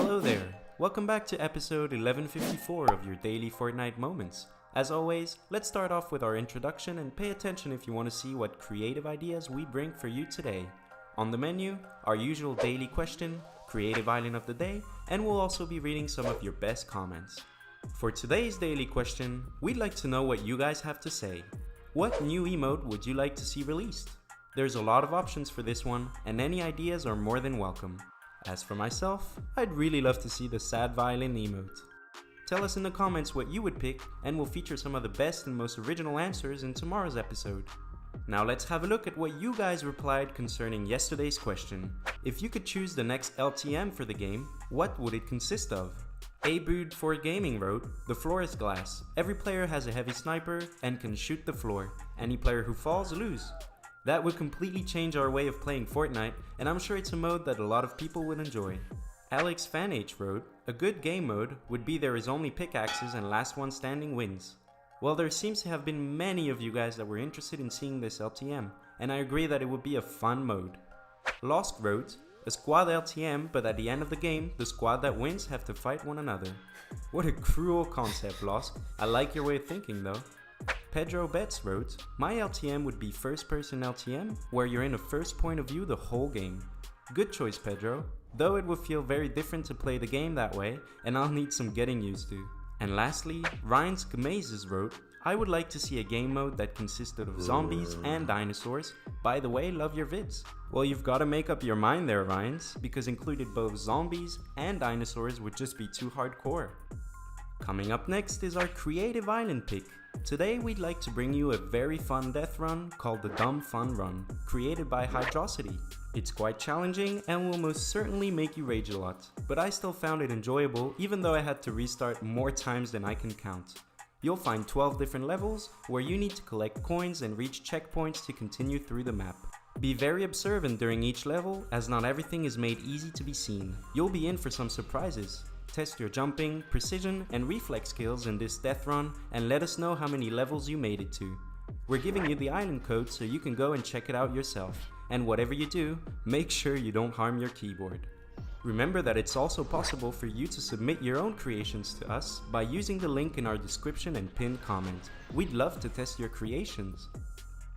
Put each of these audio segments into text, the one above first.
Hello there! Welcome back to episode 1154 of your daily Fortnite moments. As always, let's start off with our introduction and pay attention if you want to see what creative ideas we bring for you today. On the menu, our usual daily question, creative island of the day, and we'll also be reading some of your best comments. For today's daily question, we'd like to know what you guys have to say. What new emote would you like to see released? There's a lot of options for this one, and any ideas are more than welcome. As for myself, I'd really love to see the sad violin emote. Tell us in the comments what you would pick, and we'll feature some of the best and most original answers in tomorrow's episode. Now let's have a look at what you guys replied concerning yesterday's question. If you could choose the next LTM for the game, what would it consist of? Abud4 Gaming wrote, "The floor is glass. Every player has a heavy sniper and can shoot the floor. Any player who falls lose." That would completely change our way of playing Fortnite, and I'm sure it's a mode that a lot of people would enjoy. Alex FanH wrote, "A good game mode would be there is only pickaxes and last one standing wins." Well, there seems to have been many of you guys that were interested in seeing this LTM, and I agree that it would be a fun mode. Lost wrote, "A squad LTM, but at the end of the game, the squad that wins have to fight one another." What a cruel concept, Lost. I like your way of thinking though. Pedro Betts wrote, "My LTM would be first person LTM, where you're in a first point of view the whole game." Good choice, Pedro, though it would feel very different to play the game that way, and I'll need some getting used to. And lastly, Ryan's Gamazes wrote, "I would like to see a game mode that consisted of zombies and dinosaurs. By the way, love your vids." Well, you've got to make up your mind there, Ryans, because included both zombies and dinosaurs would just be too hardcore. Coming up next is our creative island pick. Today we'd like to bring you a very fun death run called the Dumb Fun Run, created by Hydrosity. It's quite challenging and will most certainly make you rage a lot, but I still found it enjoyable even though I had to restart more times than I can count. You'll find 12 different levels where you need to collect coins and reach checkpoints to continue through the map. Be very observant during each level, as not everything is made easy to be seen. You'll be in for some surprises. Test your jumping, precision, and reflex skills in this death run and let us know how many levels you made it to. We're giving you the island code so you can go and check it out yourself. And whatever you do, make sure you don't harm your keyboard. Remember that it's also possible for you to submit your own creations to us by using the link in our description and pinned comment. We'd love to test your creations.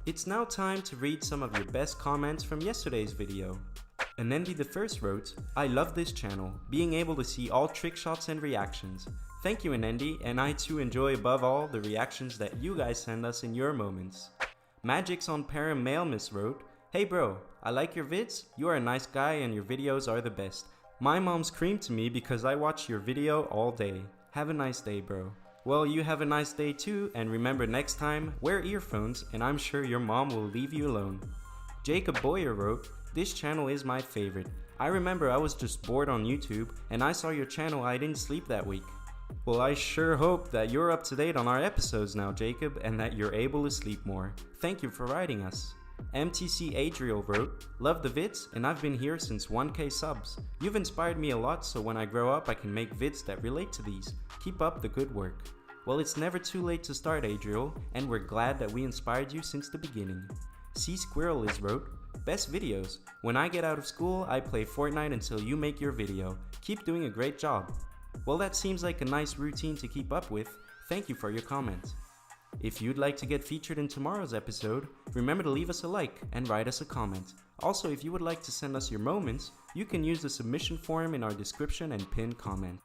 It's now time to read some of your best comments from yesterday's video. Anendy the First wrote, "I love this channel, being able to see all trick shots and reactions. Thank you, Anendy, and I too enjoy above all the reactions that you guys send us in your moments." Magix on Param Mailmiss wrote, "Hey bro, I like your vids, you are a nice guy and your videos are the best. My mom screamed to me because I watch your video all day. Have a nice day, bro." Well, you have a nice day too, and remember next time, wear earphones and I'm sure your mom will leave you alone. Jacob Boyer wrote, "This channel is my favorite. I remember I was just bored on YouTube and I saw your channel. I didn't sleep that week." Well, I sure hope that you're up to date on our episodes now, Jacob, and that you're able to sleep more. Thank you for writing us. MTC Adriel wrote, "Love the vids and I've been here since 1k subs. You've inspired me a lot, so when I grow up I can make vids that relate to these. Keep up the good work." Well, it's never too late to start, Adriel, and we're glad that we inspired you since the beginning. C Squirrel is wrote, "Best videos. When I get out of school, I play Fortnite until you make your video. Keep doing a great job." Well, that seems like a nice routine to keep up with. Thank you for your comment. If you'd like to get featured in tomorrow's episode, remember to leave us a like and write us a comment. Also, if you would like to send us your moments, you can use the submission form in our description and pinned comment.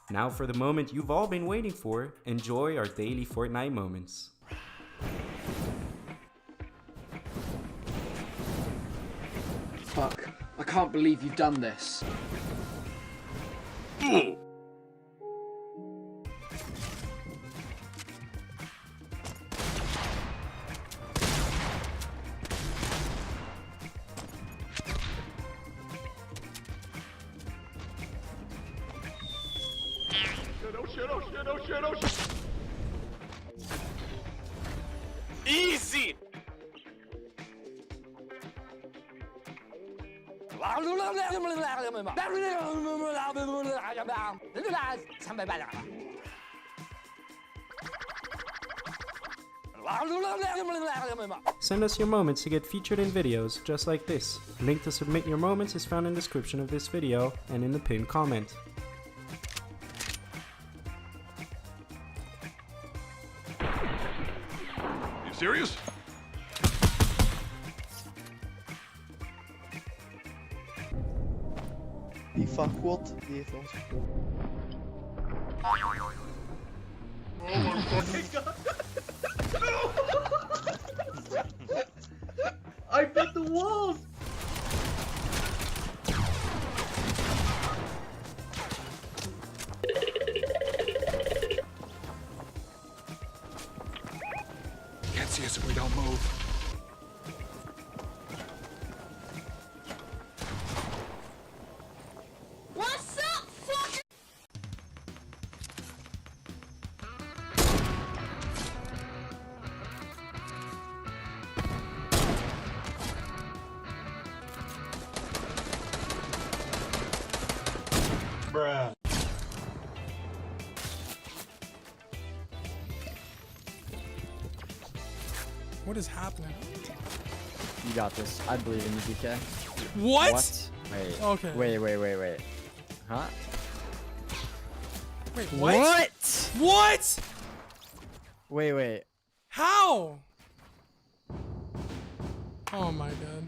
Now for the moment you've all been waiting for, enjoy our daily Fortnite moments. Fuck, I can't believe you've done this. Oh shit. Easy! Send us your moments to get featured in videos just like this. Link to submit your moments is found in the description of this video and in the pinned comment. serious? Die fuckwad, die heeft ons gekomen. I built the walls! Can't see us if we don't move. What's up, fucker? Bruh. What is happening? You got this. I believe in you, DK. What? Wait. Okay. Wait. Huh? Wait, what? What? Wait. How? Oh my god.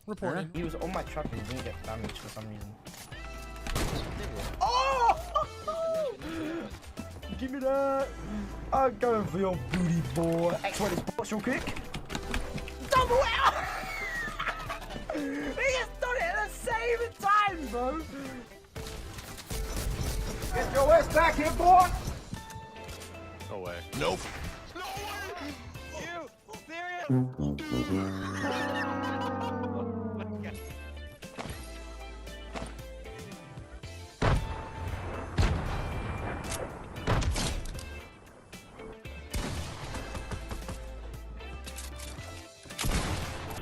Reporting. He was on my truck and didn't get damaged for some reason. Oh! Give me that! I'm going for your booty, boy. X-rated sports real quick. Double it! He just done it at the same time, bro. Get your ass back here, boy. No way. Nope.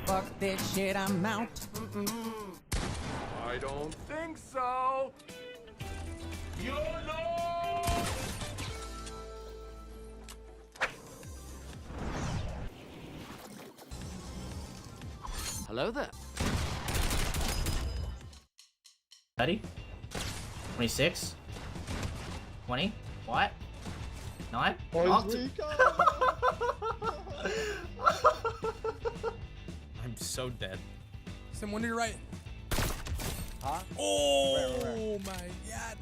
Fuck this shit, I'm out. I don't think so. YOLO! Hello there. 30? 26? 20? What? 9? Knocked. I'm so dead. Someone to your right. Huh? Oh Where? my god.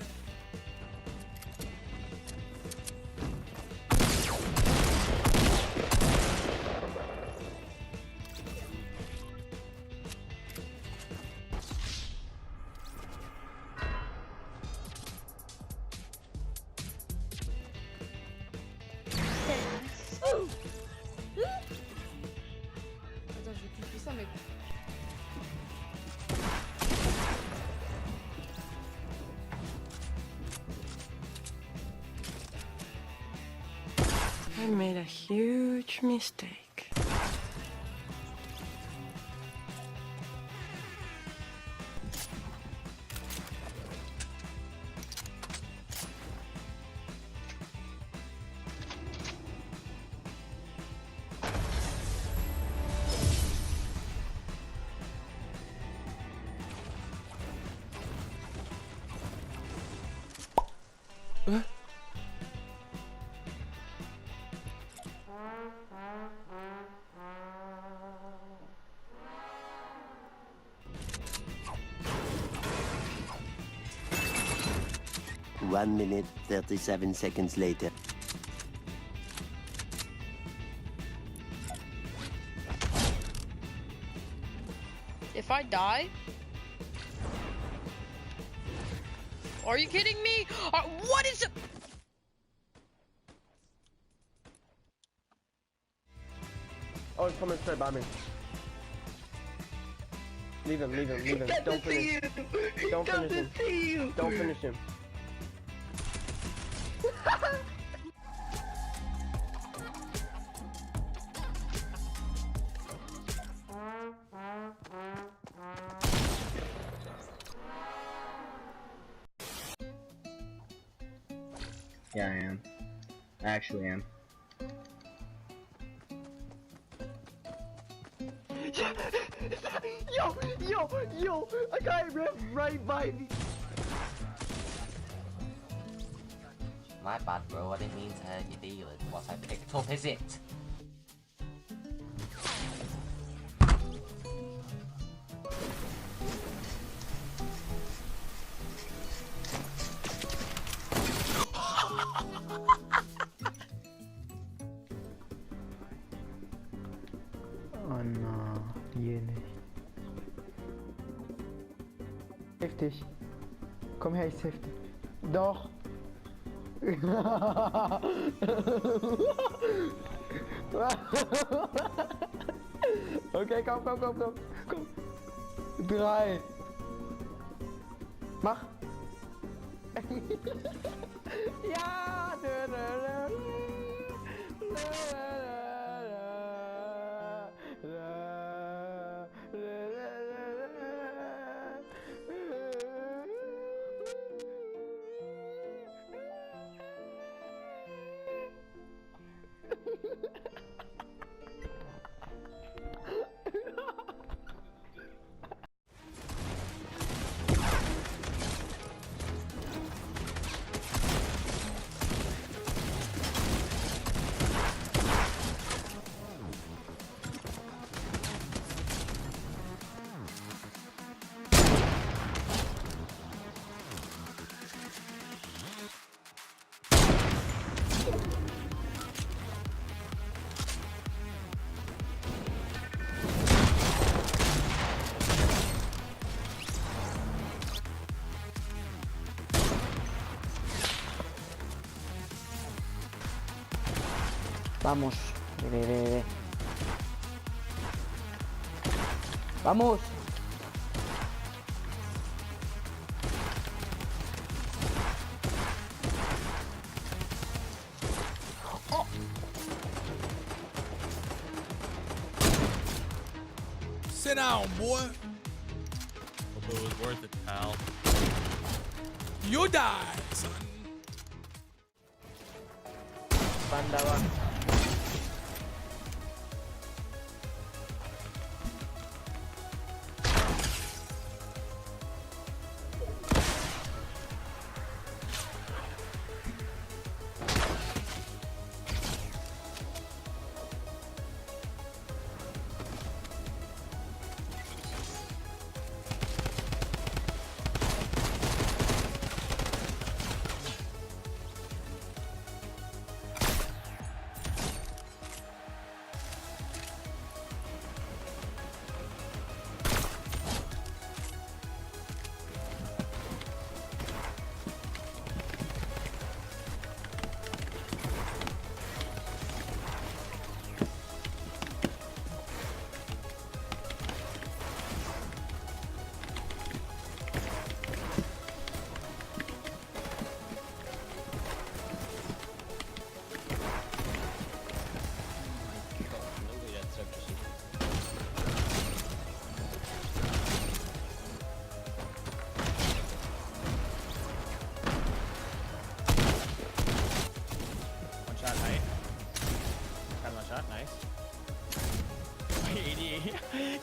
Attends, je vais cliquer ça, mais. I made a huge mistake. One minute, 37 seconds later. If I die? Are you kidding me? What is it? Oh, he's coming straight by me. Leave him. Don't finish him. Don't finish him. Don't finish him. Yeah, I am. I actually am. Yo! I got him right by me. My bad, bro. I didn't mean to hurt your feelings. What I picked up, is it? Oh no, hier nicht. Heftig. Komm her, ist heftig. Doch. Okay, komm. 3. Mach. Ja! Vamos. Ve. Vamos. Oh. Sit down, boy. Hope it was worth it, pal. You die, son. Pandawan.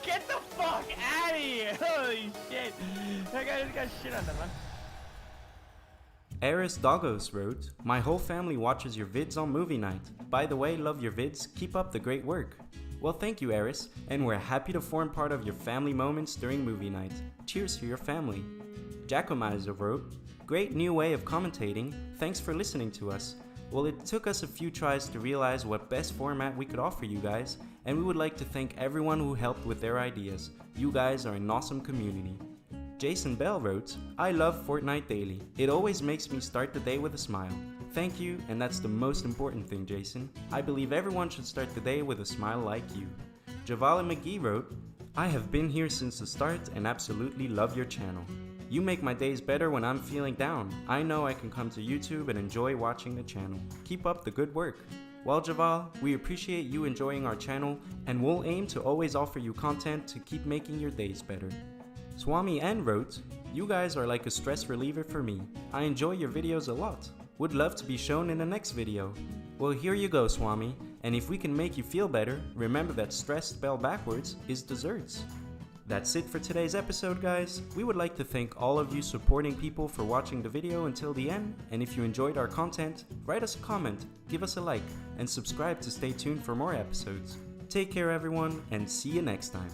Get the fuck out of here! Holy shit! That guy just got shit on them, man. Eris Doggos wrote, "My whole family watches your vids on movie night. By the way, love your vids, keep up the great work." Well, thank you, Eris, and we're happy to form part of your family moments during movie night. Cheers for your family. Giacomizer wrote, "Great new way of commentating, thanks for listening to us. Well, it took us a few tries to realize what best format we could offer you guys, and we would like to thank everyone who helped with their ideas. You guys are an awesome community." Jason Bell wrote, "I love Fortnite Daily. It always makes me start the day with a smile. Thank you, and that's the most important thing, Jason. I believe everyone should start the day with a smile like you." Javale McGee wrote, "I have been here since the start and absolutely love your channel. You make my days better when I'm feeling down. I know I can come to YouTube and enjoy watching the channel. Keep up the good work." Well, Javal, we appreciate you enjoying our channel, and we'll aim to always offer you content to keep making your days better. Swami N wrote, "You guys are like a stress reliever for me. I enjoy your videos a lot. Would love to be shown in the next video." Well, here you go, Swami, and if we can make you feel better, remember that stress spelled backwards is desserts. That's it for today's episode, guys. We would like to thank all of you supporting people for watching the video until the end, and if you enjoyed our content, write us a comment, give us a like, and subscribe to stay tuned for more episodes. Take care everyone, and see you next time.